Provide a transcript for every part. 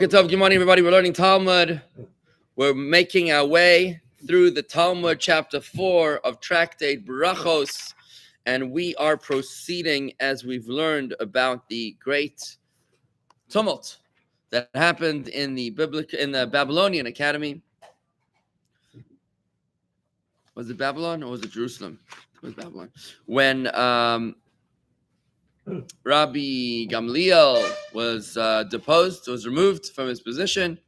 Good morning, everybody. We're learning Talmud. We're making our way through the Talmud, chapter 4 of Tractate Brachos, and we are proceeding as we've learned about the great tumult that happened in the Babylonian Academy. Was it Babylon or was it Jerusalem? It was Babylon. When Rabbi Gamliel was deposed, was removed from his position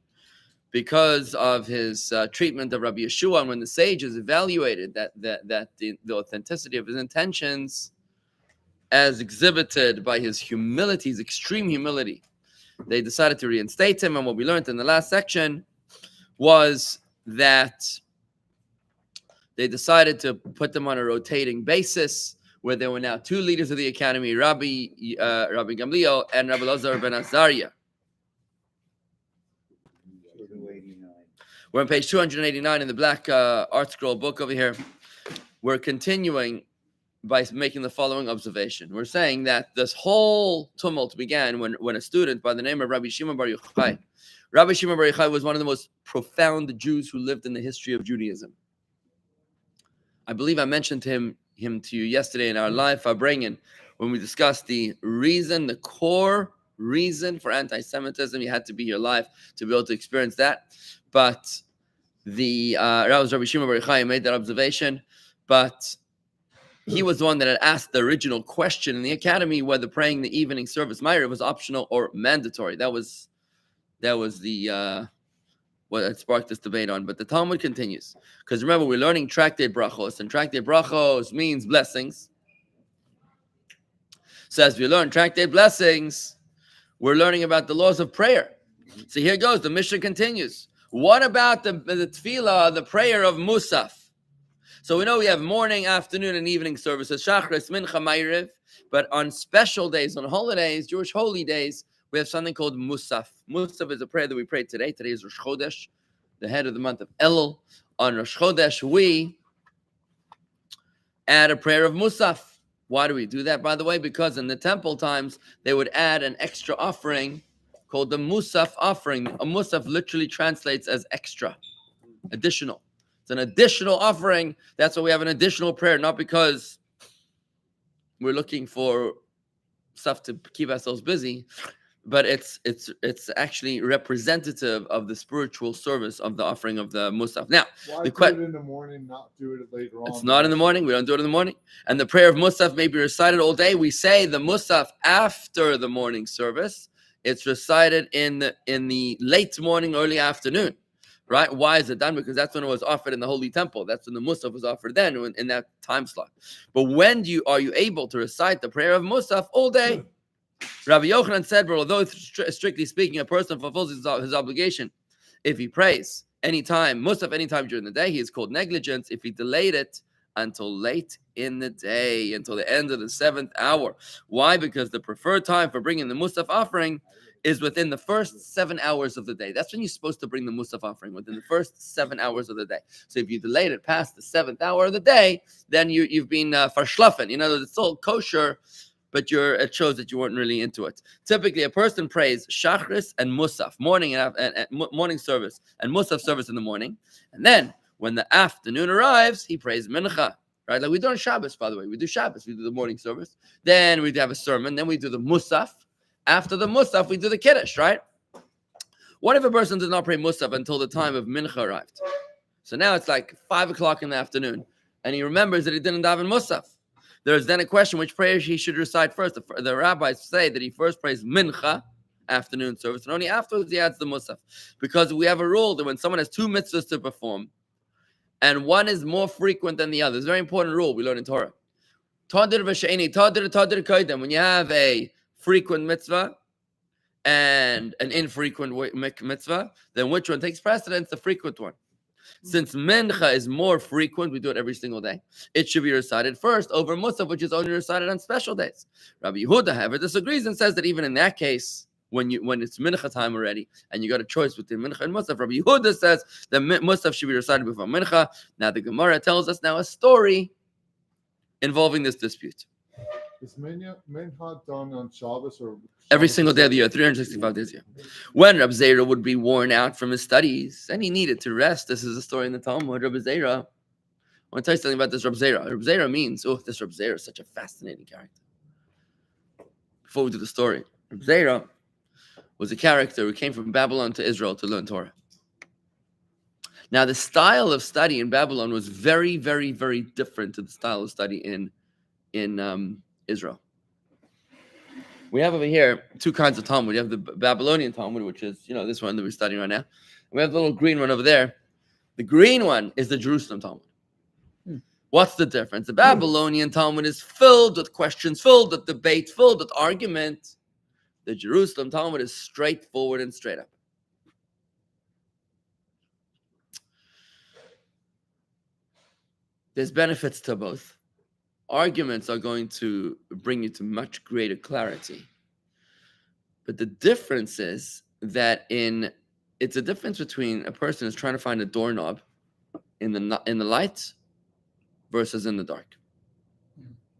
because of his treatment of Rabbi Yeshua, and when the sages evaluated that the authenticity of his intentions, as exhibited by his humility, his extreme humility, they decided to reinstate him. And what we learned in the last section was that they decided to put them on a rotating basis, where there were now two leaders of the academy, Rabbi Gamliel and Rabbi Lazar ben Azariah. We're on page 289 in the black art scroll book over here. We're continuing by making the following observation. We're saying that this whole tumult began when a student by the name of Rabbi Shimon Bar Yochai. Rabbi Shimon Bar Yochai was one of the most profound Jews who lived in the history of Judaism. I believe I mentioned him to you yesterday in our live Farbrengen when we discussed the core reason for anti-Semitism. You had to be here live to be able to experience that. But that was Rabbi Shimon Bar Yochai made that observation. But he was the one that had asked the original question in the academy whether praying the evening service Ma'ariv was optional or mandatory. That was the what it sparked this debate on. But the Talmud continues, because remember, we're learning Tractate Brachos, and Tractate Brachos means blessings. So as we learn Tractate Blessings, we're learning about the laws of prayer. So here goes, the Mishnah continues. What about the tefillah, the prayer of Musaf? So we know we have morning, afternoon, and evening services, Shachris, Mincha, Ma'ariv, but on special days, on holidays, Jewish holy days, we have something called Musaf. Musaf is a prayer that we prayed today. Today is Rosh Chodesh, the head of the month of Elul. On Rosh Chodesh, we add a prayer of Musaf. Why do we do that, by the way? Because in the temple times, they would add an extra offering called the Musaf offering. A Musaf literally translates as extra, additional. It's an additional offering. That's why we have an additional prayer, not because we're looking for stuff to keep ourselves busy, but it's actually representative of the spiritual service of the offering of the Musaf. Now, why do it in the morning, not do it later on? It's not in the morning. We don't do it in the morning. And the prayer of Musaf may be recited all day. We say the Musaf after the morning service. It's recited in the late morning, early afternoon. Right? Why is it done? Because that's when it was offered in the Holy Temple. That's when the Musaf was offered then, in that time slot. But when are you able to recite the prayer of Musaf all day? Rabbi Yochanan said, but although strictly speaking, a person fulfills his obligation if he prays anytime, Musaf anytime during the day, he is called negligence if he delayed it until late in the day, until the end of the 7th hour. Why? Because the preferred time for bringing the Musaf offering is within the first 7 hours of the day. That's when you're supposed to bring the Musaf offering, within the first 7 hours of the day. So if you delayed it past the 7th hour of the day, then you've been verschlafen. You know, it's still kosher, but it shows that you weren't really into it. Typically, a person prays Shachris and Musaf, morning and morning service, and Musaf service in the morning. And then, when the afternoon arrives, he prays Mincha. Right? Like we do on Shabbos, by the way. We do Shabbos. We do the morning service. Then we have a sermon. Then we do the Musaf. After the Musaf, we do the Kiddush, right? What if a person does not pray Musaf until the time of Mincha arrived? So now it's like 5 o'clock in the afternoon, and he remembers that he didn't daven Musaf. There's then a question which prayers he should recite first. The rabbis say that he first prays Mincha, afternoon service, and only afterwards he adds the Musaf. Because we have a rule that when someone has two mitzvahs to perform, and one is more frequent than the other, it's a very important rule we learn in Torah. Tadir v'she'eni, tadir koydem. When you have a frequent mitzvah and an infrequent mitzvah, then which one takes precedence? The frequent one. Since Mincha is more frequent, we do it every single day, it should be recited first over Musaf, which is only recited on special days. Rabbi Yehuda, however, disagrees and says that even in that case, when it's Mincha time already, and you got a choice between Mincha and Musaf, Rabbi Yehuda says that Musaf should be recited before Mincha. Now the Gemara tells us now a story involving this dispute. Is Mincha done on Shabbos or Every Shabbos single or day of the year, Sunday? 365 days a year. When Rab Zera would be worn out from his studies and he needed to rest, this is a story in the Talmud. Rab Zera, I want to tell you something about this Rab Zera. Rab Zera means, this Rab Zera is such a fascinating character. Before we do the story, Rab Zera was a character who came from Babylon to Israel to learn Torah. Now, the style of study in Babylon was very, very, very different to the style of study in Israel. We have over here two kinds of Talmud. You have the Babylonian Talmud, which is, this one that we're studying right now. And we have the little green one over there. The green one is the Jerusalem Talmud. What's the difference? The Babylonian Talmud is filled with questions, filled with debate, filled with argument. The Jerusalem Talmud is straightforward and straight up. There's benefits to both. Arguments are going to bring you to much greater clarity. But the difference is that it's a difference between a person who's trying to find a doorknob in the light versus in the dark.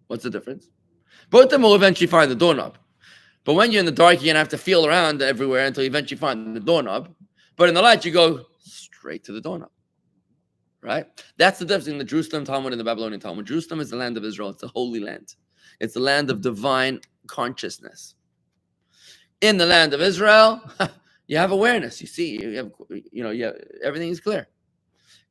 What's the difference? Both of them will eventually find the doorknob. But when you're in the dark, you're going to have to feel around everywhere until you eventually find the doorknob. But in the light, you go straight to the doorknob. Right? That's the difference in the Jerusalem Talmud and the Babylonian Talmud. Jerusalem is the land of Israel. It's the holy land. It's the land of divine consciousness. In the land of Israel, you have awareness. You see, everything is clear.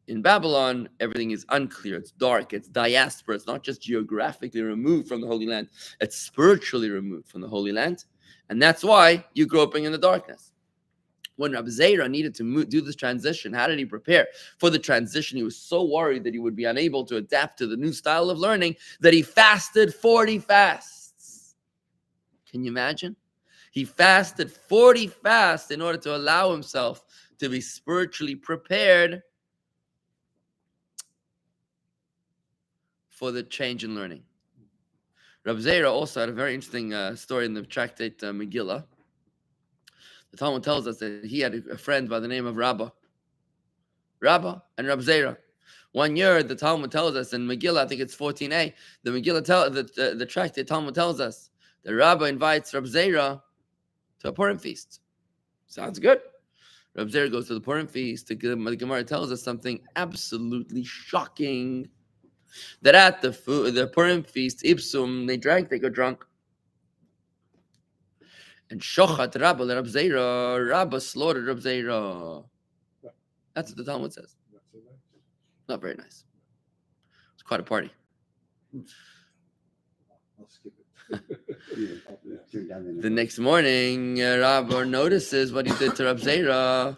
In Babylon, everything is unclear. It's dark. It's diaspora. It's not just geographically removed from the Holy Land. It's spiritually removed from the Holy Land. And that's why you're groping in the darkness. When Rabbi Zera needed to do this transition, how did he prepare for the transition? He was so worried that he would be unable to adapt to the new style of learning that he fasted 40 fasts. Can you imagine? He fasted 40 fasts in order to allow himself to be spiritually prepared for the change in learning. Rabbi Zera also had a very interesting story in the tractate Megillah. The Talmud tells us that he had a friend by the name of Rabba and Rabbi Zera. One year, the Talmud tells us in Megillah, I think it's 14a, the Megillah the tractate Talmud tells us that Rabba invites Rabbi Zera to a Purim feast. Sounds good. Rabbi Zera goes to the Purim feast. The Gemara tells us something absolutely shocking. That at the Purim feast, Ipsum, they got drunk. And Shochat Rabba le Rabbi Zera, Rabba slaughtered Rabbi Zera. That's what the Talmud says. Not very nice. It's quite a party. I'll skip it. The next morning, Rabba notices what he did to Rabbi Zera.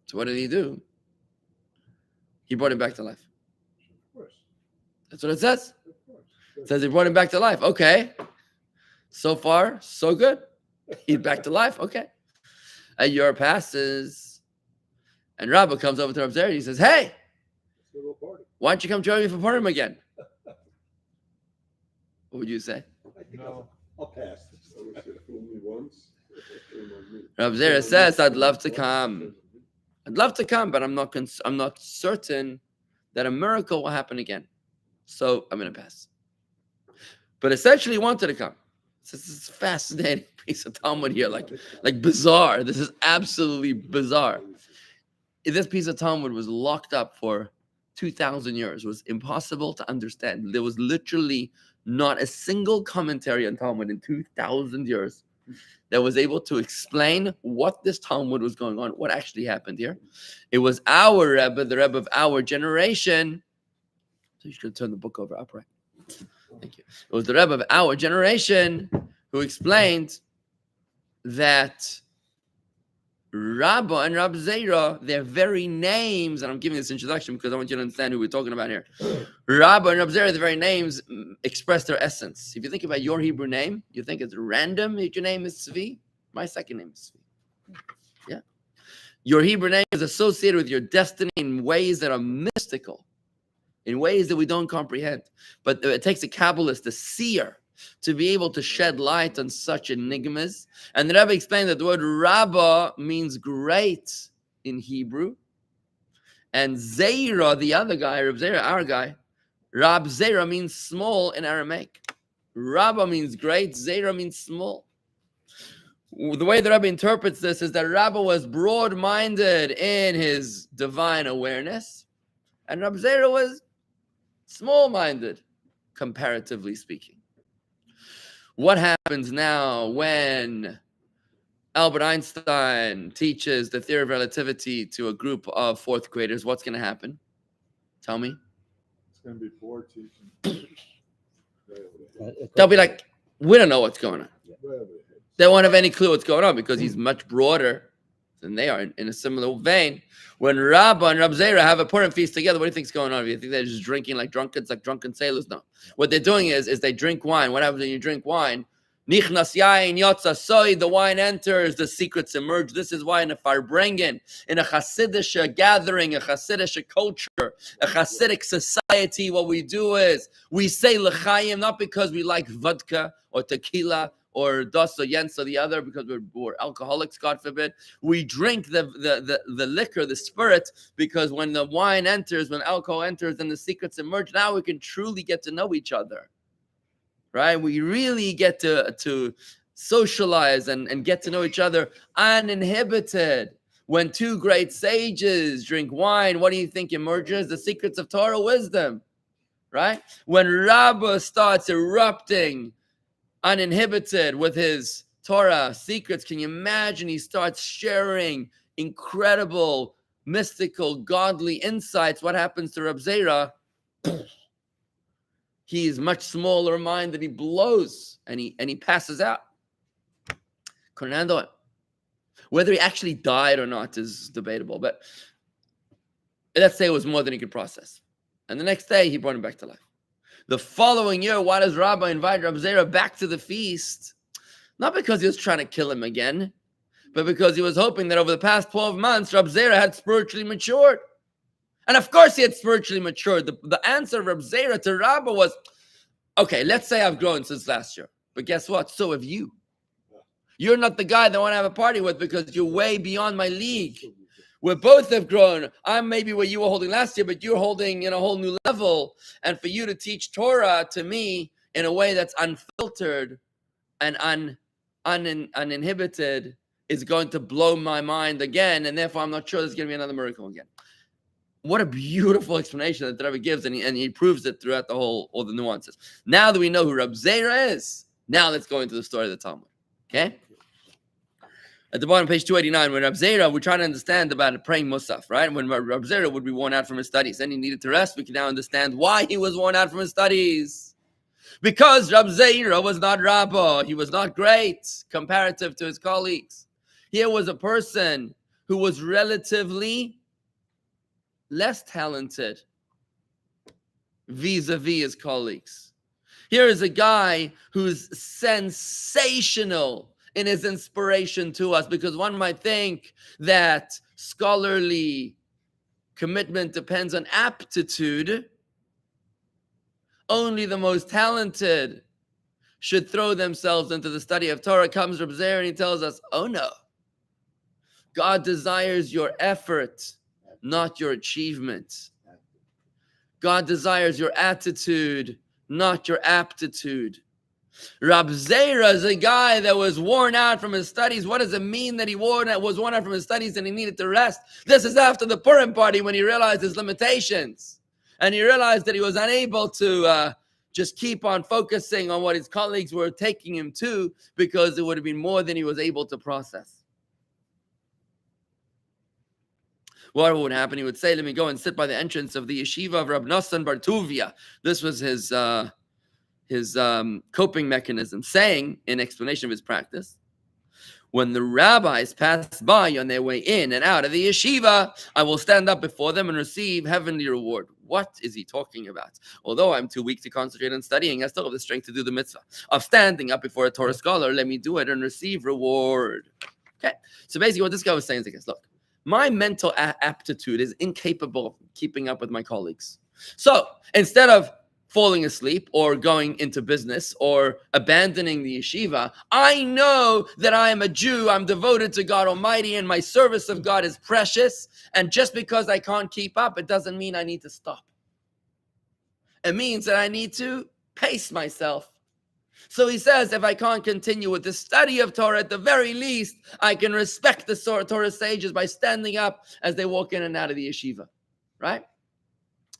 So what did he do? He brought him back to life. Of course. That's what it says. Of course. It says he brought him back to life. Okay. So far, so good. He's back to life. Okay. A year passes. And Rabba comes over to Rabbi Zera. He says, hey, why don't you come join me for Purim again? What would you say? No. I'll pass. Rabbi Zera says, I'd love to come. I'd love to come, but I'm not certain that a miracle will happen again. So I'm going to pass. But essentially, he wanted to come. This is a fascinating piece of Talmud here, like bizarre. This is absolutely bizarre. This piece of Talmud was locked up for 2,000 years. It was impossible to understand. There was literally not a single commentary on Talmud in 2,000 years that was able to explain what this Talmud was going on, what actually happened here. It was our Rebbe, the Rebbe of our generation. So you should turn the book over upright. Thank you. It was the Rebbe of our generation who explained that Rabba and Rabbi Zera, their very names, and I'm giving this introduction because I want you to understand who we're talking about here. Rabba and Rabbi Zera, their very names express their essence. If you think about your Hebrew name, you think it's random that your name is Tzvi. My second name is Tzvi. Yeah. Your Hebrew name is associated with your destiny in ways that are mystical, in ways that we don't comprehend. But it takes a Kabbalist, a seer, to be able to shed light on such enigmas. And the Rebbe explained that the word Rabbah means great in Hebrew. And Zera, the other guy, Rab Zera, our guy, Rab Zera means small in Aramaic. Rabba means great, Zera means small. The way the Rebbe interprets this is that Rabba was broad-minded in his divine awareness, and Rab Zera was small-minded, comparatively speaking. What happens now when Albert Einstein teaches the theory of relativity to a group of fourth graders? What's going to happen? Tell me. It's going to be bored teaching. They'll be like, we don't know what's going on. Whatever it is. They won't have any clue what's going on because he's much broader than they are in a similar vein. When Rabba and Rab Zera have a Purim feast together, what do you think's going on? Do you think they're just drinking like drunkards, like drunken sailors? No. What they're doing is they drink wine. What happens when you drink wine? Nichnas yain yotza soy, the wine enters, the secrets emerge. This is why in a Farbrengen, in a Hasidic gathering, a Hasidic culture, a Hasidic society, what we do is we say l'chaim, not because we like vodka or tequila or das or yens or the other, because we're alcoholics, God forbid. We drink the liquor, the spirit, because when the wine enters, when alcohol enters and the secrets emerge, now we can truly get to know each other. Right? We really get to socialize and get to know each other uninhibited. When two great sages drink wine, what do you think emerges? The secrets of Torah wisdom. Right? When Rabbah starts erupting uninhibited with his Torah secrets, can you imagine he starts sharing incredible, mystical, godly insights? What happens to Rab Zera? He is much smaller minded. He blows and he passes out. Couldn't handle it. Whether he actually died or not is debatable, but let's say it was more than he could process. And the next day, he brought him back to life. The following year, why does Rabbi invite Rab Zera back to the feast? Not because he was trying to kill him again, but because he was hoping that over the past 12 months, Rab Zera had spiritually matured. And of course he had spiritually matured. The answer of Rab Zera to Rabba was, okay, let's say I've grown since last year. But guess what? So have you. You're not the guy that I want to have a party with because you're way beyond my league. We both have grown. I'm maybe where you were holding last year, but you're holding in a whole new level. And for you to teach Torah to me in a way that's unfiltered and uninhibited is going to blow my mind again. And therefore, I'm not sure there's going to be another miracle again. What a beautiful explanation that the Rebbe gives, and he proves it throughout all the nuances. Now that we know who Rab Zera is, now let's go into the story of the Talmud. Okay? At the bottom, page 289, when Rab Zera, we're trying to understand about praying Musaf, right? When Rab Zera would be worn out from his studies and he needed to rest, we can now understand why he was worn out from his studies. Because Rab Zera was not Rabbah. He was not great comparative to his colleagues. Here was a person who was relatively less talented vis-a-vis his colleagues. Here is a guy who's sensational in his inspiration to us, because one might think that scholarly commitment depends on aptitude. Only the most talented should throw themselves into the study of Torah. Comes Reb Zer and he tells us, oh no, God desires your effort, not your achievement. God desires your attitude, not your aptitude. Rab Zera is a guy that was worn out from his studies. What does it mean that he was worn out from his studies and he needed to rest? This is after the Purim party when he realized his limitations. And he realized that he was unable to just keep on focusing on what his colleagues were taking him to, because it would have been more than he was able to process. What would happen? He would say, let me go and sit by the entrance of the yeshiva of Rab Nosson Bar Tuvia. This was his coping mechanism, saying, in explanation of his practice, when the rabbis pass by on their way in and out of the yeshiva, I will stand up before them and receive heavenly reward. What is he talking about? Although I'm too weak to concentrate on studying, I still have the strength to do the mitzvah of standing up before a Torah scholar. Let me do it and receive reward. Okay, so basically what this guy was saying is like this, look, my mental aptitude is incapable of keeping up with my colleagues. So instead of falling asleep or going into business or abandoning the yeshiva, I know that I am a Jew. I'm devoted to God Almighty and my service of God is precious. And just because I can't keep up, it doesn't mean I need to stop. It means that I need to pace myself. So he says, if I can't continue with the study of Torah, at the very least, I can respect the Torah sages by standing up as they walk in and out of the yeshiva, right?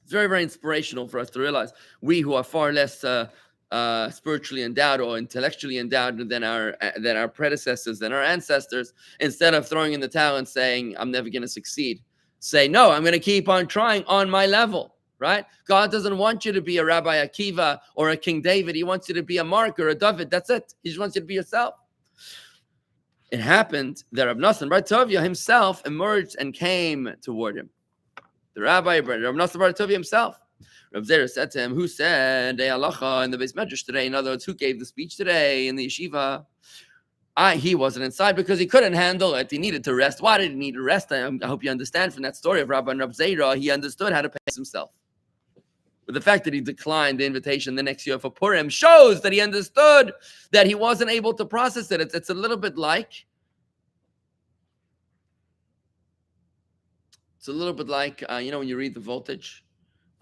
It's very, very inspirational for us to realize we who are far less spiritually endowed or intellectually endowed than our predecessors, than our ancestors, instead of throwing in the towel and saying, I'm never going to succeed, say, no, I'm going to keep on trying on my level. Right? God doesn't want you to be a Rabbi Akiva or a King David. He wants you to be a Mark or a David. That's it. He just wants you to be yourself. It happened that Rav Nosson Bar Tovia himself emerged and came toward him. The Rabbi, Rav Nosson Bar Tovia himself. Rav Zera said to him, who said a halacha in the Beis Medrash today? In other words, who gave the speech today in the yeshiva? He wasn't inside because he couldn't handle it. He needed to rest. Why did he need to rest? I hope you understand from that story of Rabbi and Rav Zera, he understood how to pace himself. But the fact that he declined the invitation the next year for Purim shows that he understood that he wasn't able to process it. It's a little bit like, when you read the voltage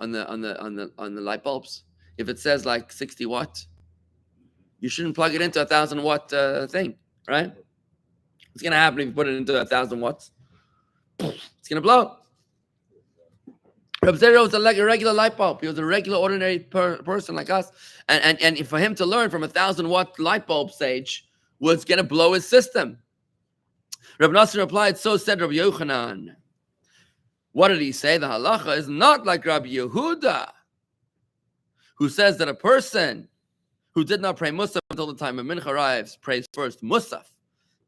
on the light bulbs. If it says like 60 watt, you shouldn't plug it into 1,000 watt thing, right? What's gonna happen if you put it into 1,000 watts? It's gonna blow. Rabbi Zera was a regular light bulb. He was a regular, ordinary person like us. And for him to learn from 1,000 watt light bulb sage was going to blow his system. Rabbi Nosson replied, so said Rabbi Yochanan. What did he say? The halacha is not like Rabbi Yehuda, who says that a person who did not pray Musaf until the time of Mincha arrives, prays first Musaf,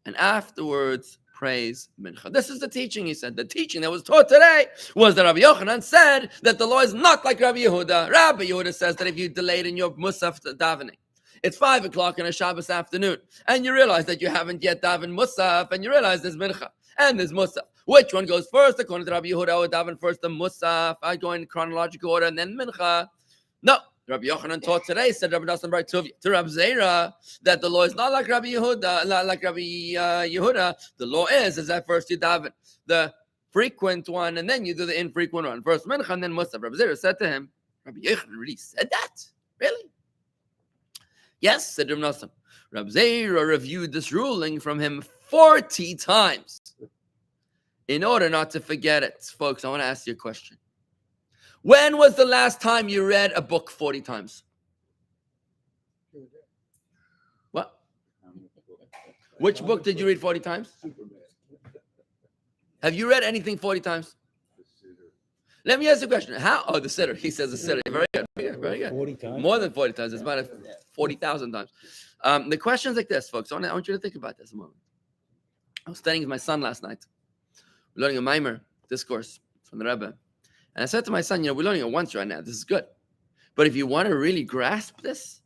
and afterwards praise Mincha. This is the teaching, he said. The teaching that was taught today was that Rabbi Yochanan said that the law is not like Rabbi Yehuda. Rabbi Yehuda says that if you delayed in your Musaf davening, it's 5 o'clock on a Shabbos afternoon, and you realize that you haven't yet davened Musaf, and you realize there's Mincha, and there's Musaf. Which one goes first? According to Rabbi Yehuda, I would daven first the Musaf, I go in chronological order, and then Mincha. No. Rabbi Yochanan taught today, said Rabbi Nosson Bar Tovia to Rabbi Zera, that the law is not like Rabbi Yehuda, Yehuda. The law is that first you daven the frequent one, and then you do the infrequent one. First Mincha, and then Musaf. Rabbi Zera said to him, Rabbi Yochanan really said that? Really? Yes, said Rabbi Nosson. Rabbi Zera reviewed this ruling from him 40 times in order not to forget it. Folks, I want to ask you a question. When was the last time you read a book 40 times? What? Which book did you read 40 times? Have you read anything 40 times? Let me ask you a question. How? Oh, the Siddur. He says the Siddur. Very good. Very good. 40 times? More than 40 times. It's about 40,000 times. The question's like this, folks. I want you to think about this a moment. I was studying with my son last night. We're learning a Maimer discourse from the Rebbe. And I said to my son, we're learning it once right now. This is good. But if you want to really grasp this,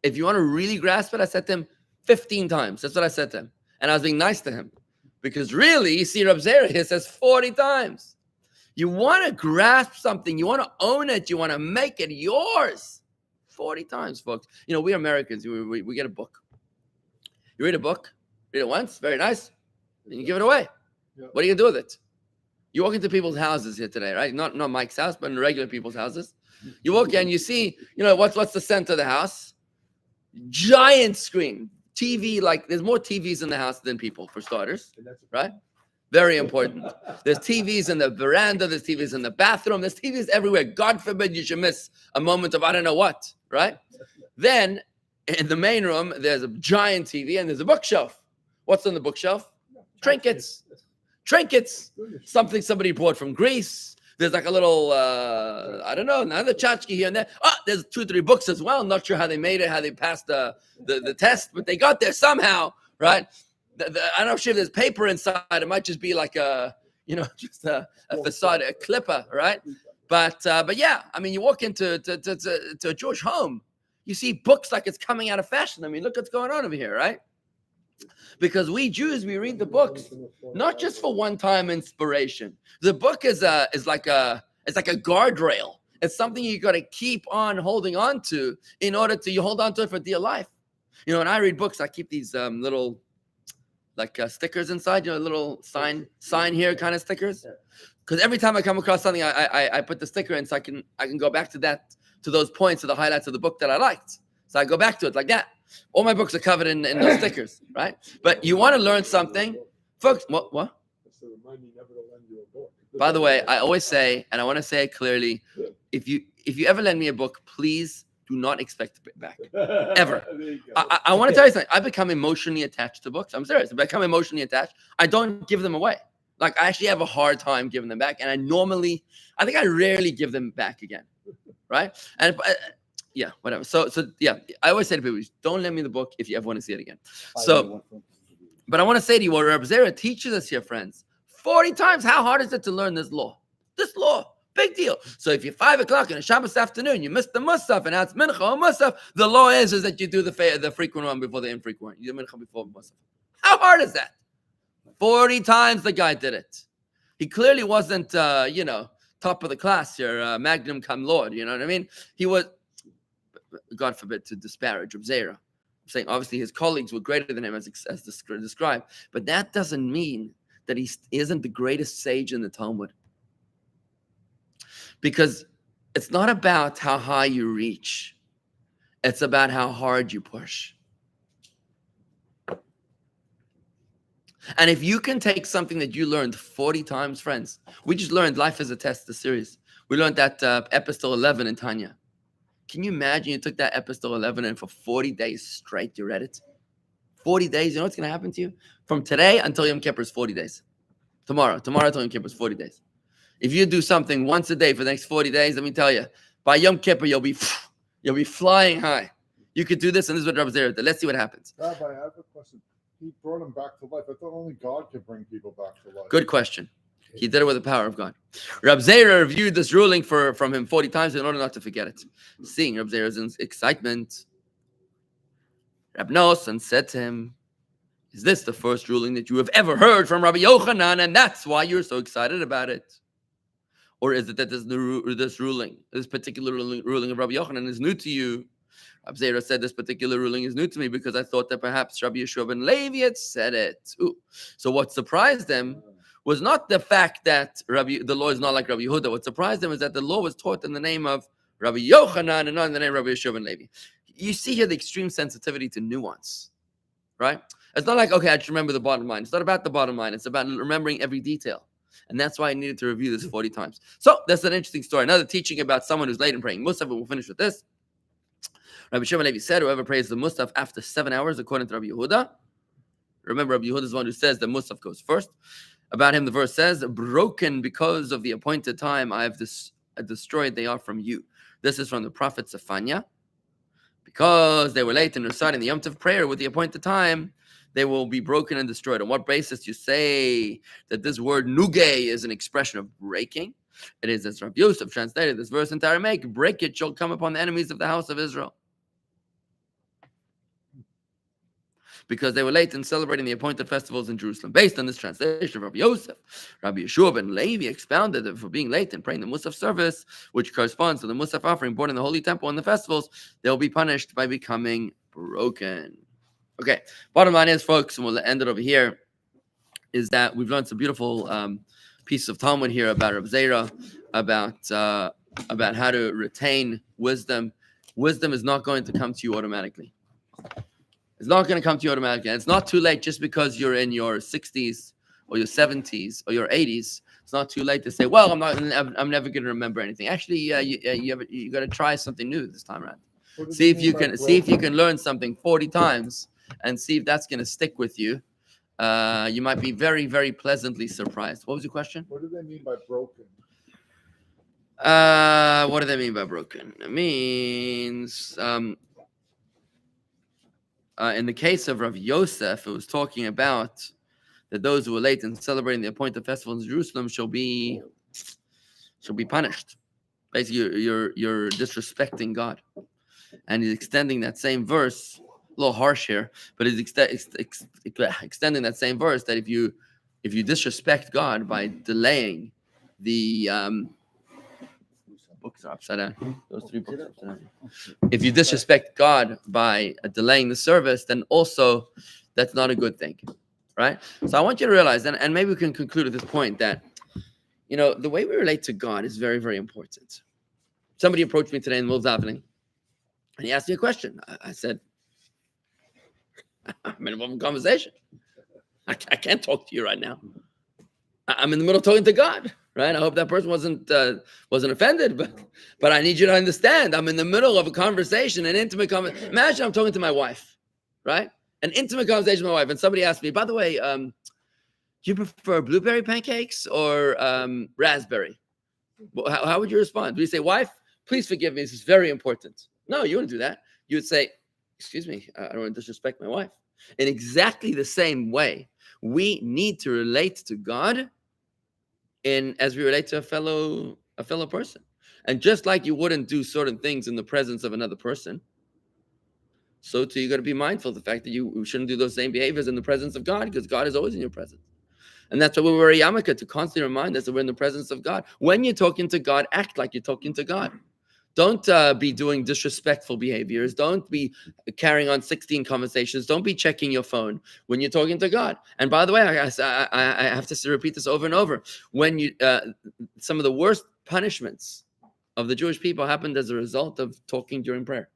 I said to him 15 times. That's what I said to him. And I was being nice to him. Because really, you see Rav Zera here says 40 times. You want to grasp something. You want to own it. You want to make it yours. 40 times, folks. We Americans, we get a book. You read a book, read it once, very nice. Then you give it away. Yeah. What do you do with it? You walk into people's houses here today, right? Not Mike's house, but in regular people's houses. You walk in, you see, what's the center of the house? Giant screen. TV, like there's more TVs in the house than people, for starters, right? Very important. There's TVs in the veranda, there's TVs in the bathroom, there's TVs everywhere. God forbid you should miss a moment of I don't know what, right? Then in the main room, there's a giant TV and there's a bookshelf. What's on the bookshelf? Trinkets. Something somebody brought from Greece. There's like a little, another tchotchke here and there. There's 2-3 books as well. I'm not sure how they made it, how they passed the test, but they got there somehow, right? I'm not sure if there's paper inside. It might just be like just a facade, a clipper, right? But yeah, you walk into a Jewish home, you see books like it's coming out of fashion. Look what's going on over here, right? Because we Jews, we read the books not just for one-time inspiration. The book is like a guardrail. It's something you got to keep on holding on to in order to you hold on to it for dear life. When I read books, I keep these little stickers inside. Little sign here kind of stickers. Because every time I come across something, I put the sticker in so I can go back to those points or the highlights of the book that I liked. So I go back to it like that. All my books are covered in those stickers, right? But you want to learn something, folks. What? I said, remind me never to lend you a book. By the way, I always say, and I want to say it clearly, if you ever lend me a book, please do not expect to pay it back. Ever. There you go. I want to tell you something. I become emotionally attached to books. I'm serious. I become emotionally attached. I don't give them away. Like, I actually have a hard time giving them back. And I think I rarely give them back again. Right? And yeah, whatever. So yeah, I always say to people, don't lend me the book if you ever want to see it again. So, but I want to say to you, what Reb Zera teaches us here, friends, 40 times, how hard is it to learn this law? This law. Big deal. So if you're 5 o'clock on a Shabbos afternoon, you missed the Musaf, and now it's Mincha or Musaf, the law is that you do the frequent one before the infrequent one. You do Mincha before Musaf. How hard is that? 40 times the guy did it. He clearly wasn't, top of the class here, magnum cum laude, you know what I mean? He was, God forbid, to disparage Reb Zera. I'm saying, obviously, his colleagues were greater than him, as described. But that doesn't mean that he isn't the greatest sage in the Talmud. Because it's not about how high you reach. It's about how hard you push. And if you can take something that you learned 40 times, friends, we just learned Life is a Test, the series. We learned that episode 11 in Tanya. Can you imagine you took that episode 11 and for 40 days straight you read it? 40 days, you know what's going to happen to you? From today until Yom Kippur is 40 days. Tomorrow until Yom Kippur is 40 days. If you do something once a day for the next 40 days, let me tell you, by Yom Kippur, you'll be flying high. You could do this, and this is what Reb Zera did. Let's see what happens. Rabbi, I have a question. He brought him back to life. I thought only God could bring people back to life. Good question. He did it with the power of God. Reb Zera reviewed this ruling from him 40 times in order not to forget it. Seeing Reb Zera's excitement, Reb Nosson said to him, "Is this the first ruling that you have ever heard from Rabbi Yochanan, and that's why you're so excited about it? Or is it that this particular ruling of Rabbi Yochanan is new to you?" Reb Zera said, "This particular ruling is new to me because I thought that perhaps Rabbi Yeshua ben Levi had said it." Ooh. So what surprised them was not the fact that the law is not like Rabbi Yehuda. What surprised them is that the law was taught in the name of Rabbi Yochanan and not in the name of Rabbi Yeshua ben Levi. You see here the extreme sensitivity to nuance, right? It's not like, okay, I just remember the bottom line. It's not about the bottom line. It's about remembering every detail. And that's why I needed to review this 40 times. So that's an interesting story. Another teaching about someone who's late in praying Musaf. We'll finish with this. Rabbi Shimon Levi said, whoever prays the Musaf after 7 hours, according to Rabbi Yehuda. Remember, Rabbi Yehuda is the one who says the Musaf goes first. About him, the verse says, broken because of the appointed time I have destroyed they are from you. This is from the prophet Zephaniah. Because they were late in reciting the Yom Tov prayer with the appointed time, they will be broken and destroyed. On what basis you say that this word nugay is an expression of breaking? It is, as Rabbi Yosef translated this verse in Aramaic, break it shall come upon the enemies of the house of Israel. Because they were late in celebrating the appointed festivals in Jerusalem. Based on this translation of Rabbi Yosef, Rabbi Yeshua ben Levi expounded that for being late in praying the Musaf service, which corresponds to the Musaf offering born in the Holy Temple and the festivals, they will be punished by becoming broken. Okay, bottom line is, folks, and we'll end it over here, is that we've learned some beautiful piece of Talmud here about Reb Zera, about how to retain wisdom. Wisdom is not going to come to you automatically. It's not going to come to you automatically. And it's not too late just because you're in your 60s or your 70s or your 80s. It's not too late to say, well, I'm never going to remember anything. Actually, you got to try something new this time around. See if you can learn something 40 times and see if that's going to stick with you. You might be very, very pleasantly surprised. What was your question? What do they mean by broken? What do they mean by broken? It means, in the case of Rav Yosef, it was talking about that those who were late in celebrating the appointed festivals in Jerusalem shall be punished. Basically, you're disrespecting God, and he's extending that same verse. A little harsh here, but he's extending that same verse that if you disrespect God by delaying the books are upside down. Those 3 books are upside down. If you disrespect God by delaying the service, then also that's not a good thing, right? So I want you to realize, and maybe we can conclude at this point that, the way we relate to God is very, very important. Somebody approached me today in the middle of davening, And he asked me a question. I said, I'm in the middle of a conversation. I can't talk to you right now. I'm in the middle of talking to God, right? I hope that person wasn't offended, but I need you to understand. I'm in the middle of a conversation, an intimate conversation. Imagine I'm talking to my wife, right? An intimate conversation with my wife, and somebody asked me, by the way, do you prefer blueberry pancakes or raspberry? Well, how would you respond? Would you say, wife, please forgive me, this is very important? No, you wouldn't do that. You would say, excuse me, I don't want to disrespect my wife. In exactly the same way, we need to relate to God as we relate to a fellow person. And just like you wouldn't do certain things in the presence of another person, so too you got to be mindful of the fact that you shouldn't do those same behaviors in the presence of God, because God is always in your presence. And that's why we wear a yarmulke, to constantly remind us that we're in the presence of God. When you're talking to God, act like you're talking to God. Don't be doing disrespectful behaviors. Don't be carrying on 16 conversations. Don't be checking your phone when you're talking to God. And by the way, I have to repeat this over and over. When some of the worst punishments of the Jewish people happened as a result of talking during prayer.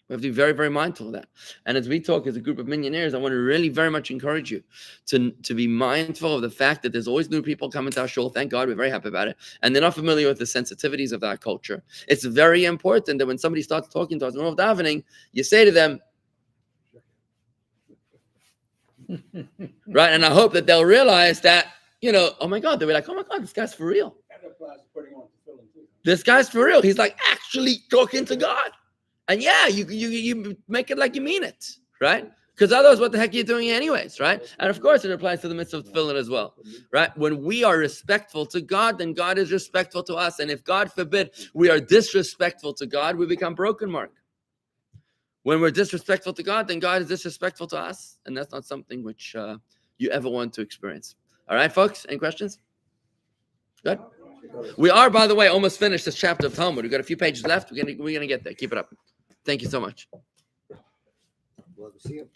We have to be very, very mindful of that. And as we talk as a group of millionaires, I want to really very much encourage you to be mindful of the fact that there's always new people coming to our shul. Thank God, we're very happy about it. And they're not familiar with the sensitivities of that culture. It's very important that when somebody starts talking to us in the middle of davening, you say to them, right? And I hope that they'll realize that, oh my God, they'll be like, oh my God, this guy's for real. This guy's for real. He's like actually talking to God. And yeah, you make it like you mean it, right? Because otherwise, what the heck are you doing anyways, right? And of course, it applies to the mitzvah of tefillin as well, right? When we are respectful to God, then God is respectful to us. And if, God forbid, we are disrespectful to God, we become broken, Mark. When we're disrespectful to God, then God is disrespectful to us. And that's not something which you ever want to experience. All right, folks, any questions? Good. We are, by the way, almost finished this chapter of Talmud. We've got a few pages left. We're gonna get there. Keep it up. Thank you so much. Love to see you.